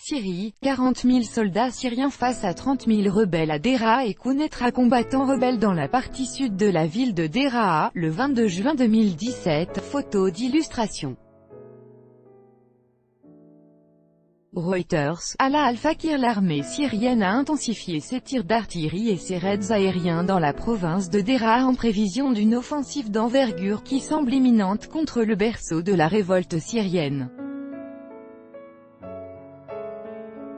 Syrie, 40 000 soldats syriens face à 30 000 rebelles à Deraa et Quneitra. Combattants rebelles dans la partie sud de la ville de Deraa, le 22 juin 2017, photo d'illustration. Reuters, Alaa al-Fakir. L'armée syrienne a intensifié ses tirs d'artillerie et ses raids aériens dans la province de Deraa en prévision d'une offensive d'envergure qui semble imminente contre le berceau de la révolte syrienne.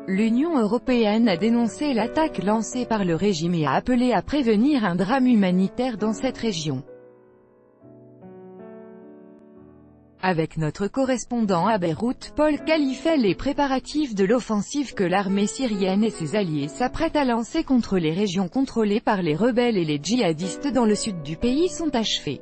L'Union européenne a dénoncé l'attaque lancée par le régime et a appelé à prévenir un drame humanitaire dans cette région. Avec notre correspondant à Beyrouth, Paul Khalifel, les préparatifs de l'offensive que l'armée syrienne et ses alliés s'apprêtent à lancer contre les régions contrôlées par les rebelles et les djihadistes dans le sud du pays sont achevés.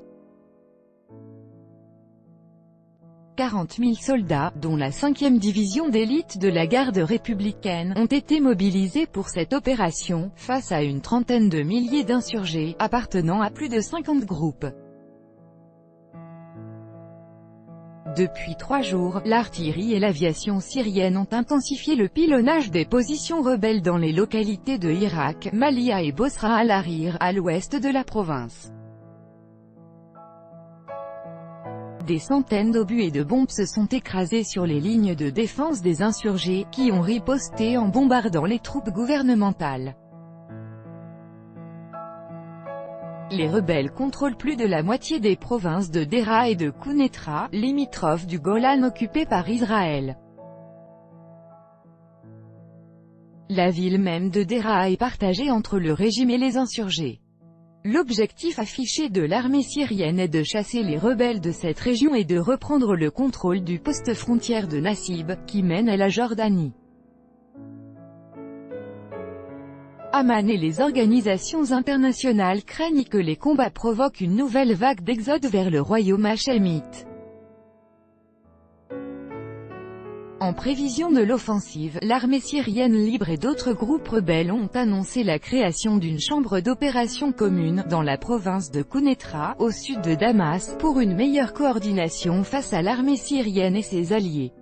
40 000 soldats, dont la 5e division d'élite de la garde républicaine, ont été mobilisés pour cette opération, face à une trentaine de milliers d'insurgés, appartenant à plus de 50 groupes. Depuis 3 jours, l'artillerie et l'aviation syrienne ont intensifié le pilonnage des positions rebelles dans les localités de Hirak, Malia et Bosra al-Harir, à l'ouest de la province. Des centaines d'obus et de bombes se sont écrasés sur les lignes de défense des insurgés, qui ont riposté en bombardant les troupes gouvernementales. Les rebelles contrôlent plus de la moitié des provinces de Deraa et de Quneitra, limitrophes du Golan occupées par Israël. La ville même de Deraa est partagée entre le régime et les insurgés. L'objectif affiché de l'armée syrienne est de chasser les rebelles de cette région et de reprendre le contrôle du poste frontière de Nassib, qui mène à la Jordanie. Amman et les organisations internationales craignent que les combats provoquent une nouvelle vague d'exode vers le royaume hachémite. En prévision de l'offensive, l'armée syrienne libre et d'autres groupes rebelles ont annoncé la création d'une chambre d'opération commune, dans la province de Quneitra, au sud de Damas, pour une meilleure coordination face à l'armée syrienne et ses alliés.